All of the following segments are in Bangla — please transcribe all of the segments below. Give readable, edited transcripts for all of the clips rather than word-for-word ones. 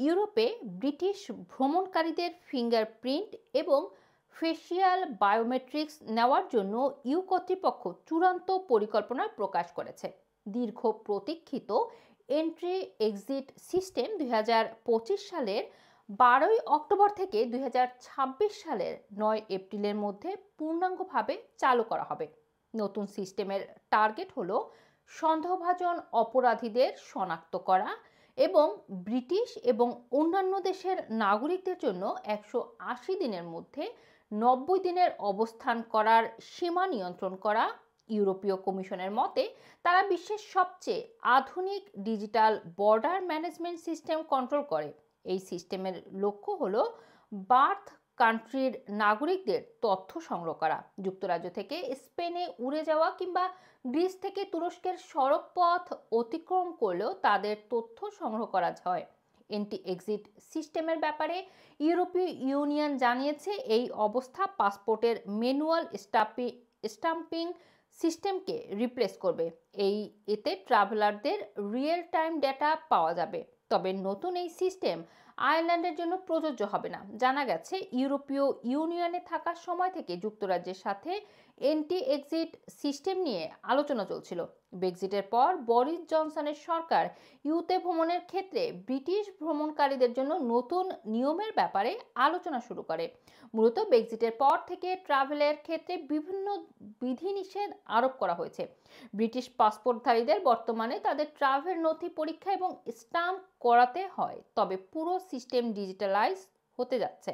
ইউরোপে ব্রিটিশ ভ্রমণকারীদের ফিঙ্গারপ্রিন্ট এবং ফেসিয়াল বায়োমেট্রিক্স নেওয়ার জন্য ইউ কর্তৃপক্ষ চূড়ান্ত পরিকল্পনা প্রকাশ করেছে। দীর্ঘ প্রতীক্ষিত এন্ট্রি এক্সিট সিস্টেম 2025 সালের 12 অক্টোবর থেকে 2026 সালের 9 এপ্রিলের মধ্যে পূর্ণাঙ্গভাবে চালু করা হবে। নতুন সিস্টেমের টার্গেট হলো সন্দেহভাজন অপরাধীদের শনাক্ত করা এবং ব্রিটিশ এবং অন্যান্য দেশের নাগরিকদের জন্য 180 দিনের মধ্যে 90 দিনের অবস্থান করার সীমা নিয়ন্ত্রণ করা। ইউরোপীয় কমিশনের মতে তারা বিশ্বের সবচেয়ে আধুনিক digital border management system control করে। এই সিস্টেমের লক্ষ্য হলো বার্থ কান্ট্রির নাগরিকদের তথ্য সংগ্রহ করা। যুক্তরাজ্য থেকে স্পেনে উড়ে যাওয়া কিংবা গ্রিস থেকে তুরস্কের সড়ক পথ অতিক্রম করলেও তাদের তথ্য সংগ্রহ করা হয়। এন্ট্রি এক্সিট সিস্টেমের ব্যাপারে ইউরোপীয় ইউনিয়ন জানিয়েছে এই অবস্থা পাসপোর্টের ম্যানুয়াল স্টাম্পিং সিস্টেমকে রিপ্লেস করবে। এতে ট্রাভেলারদের রিয়েল টাইম ডেটা পাওয়া যাবে। তবে নতুন এই সিস্টেম আয়ারল্যান্ডের জন্য প্রযোজ্য হবে না। জানা গেছে ইউরোপীয় ইউনিয়নে থাকার সময় থেকে যুক্তরাজ্যের সাথে এন্ট্রি এক্সিট সিস্টেম নিয়ে আলোচনা চলছিল। ব্রেক্সিটের পর বরিস জনসনের সরকার ইউতে ভ্রমণের ক্ষেত্রে ব্রিটিশ ভ্রমণকারীদের জন্য নতুন নিয়মের ব্যাপারে আলোচনা শুরু করে। মূলত ব্রেক্সিটের পর থেকে ট্রাভেলের ক্ষেত্রে বিভিন্ন বিধিনিষেধ আরোপ করা হয়েছে। ব্রিটিশ পাসপোর্টধারীদের বর্তমানে তাদের ট্রাভেল নথি পরীক্ষা এবং স্টাম্প করাতে হয়, তবে পুরো সিস্টেম ডিজিটালাইজ হতে যাচ্ছে।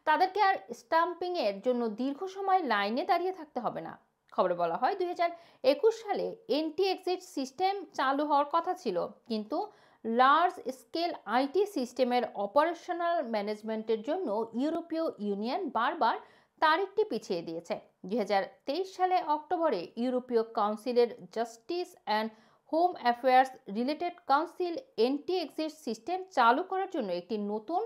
তাদেরকে আর স্টাম্পিং এর জন্য দীর্ঘ সময় লাইনে দাঁড়িয়ে থাকতে হবে না। খবরে বলা হয় 2021 সালে এন্ট্রি এক্সিট সিস্টেম চালু হওয়ার কথা ছিল, কিন্তু লার্জ স্কেল আইটি সিস্টেমের অপারেশনাল ম্যানেজমেন্টের জন্য ইউরোপীয় ইউনিয়ন বারবার তারিখটি পিছিয়ে দিয়েছে। 2023 সালে অক্টোবরে ইউরোপীয় কাউন্সিলের justice and home affairs related council entry exit system চালু করার জন্য একটি নতুন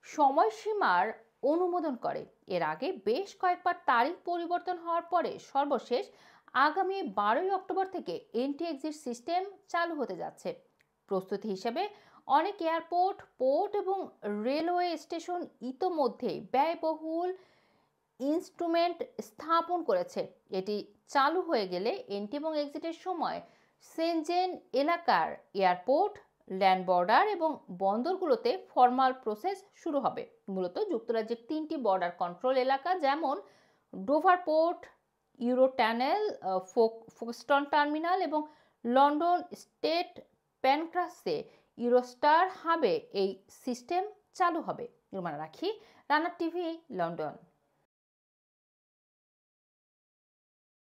সময়সীমার অনুমোদন করে। এর আগে বেশ কয়েকবার তারিখ পরিবর্তন হওয়ার পরে সর্বশেষ আগামী 12 অক্টোবর থেকে এন্ট্রি এক্সিট সিস্টেম চালু হতে যাচ্ছে। প্রস্তুতি হিসেবে অনেক এয়ারপোর্ট, পোর্ট এবং রেলওয়ে স্টেশন ইতোমধ্যেই ব্যয়বহুল ইনস্ট্রুমেন্ট স্থাপন করেছে। এটি চালু হয়ে গেলে এন্ট্রি এবং এক্সিটের সময় সেনজেন এলাকার এয়ারপোর্ট, ল্যান্ড বর্ডার এবং বন্দরগুলোতে ফর্মাল প্রসেস শুরু হবে। মূলত যুক্তরাজ্যের 3টি বর্ডার কন্ট্রোল এলাকা যেমন Dover port, Euro tunnel, Folkestone terminal এবং লন্ডন স্টেট প্যানক্রাসে ইউরোস্টার হাবে এই সিস্টেম চালু হবে। রুমানা রাখি, রানা টিভি, লন্ডন।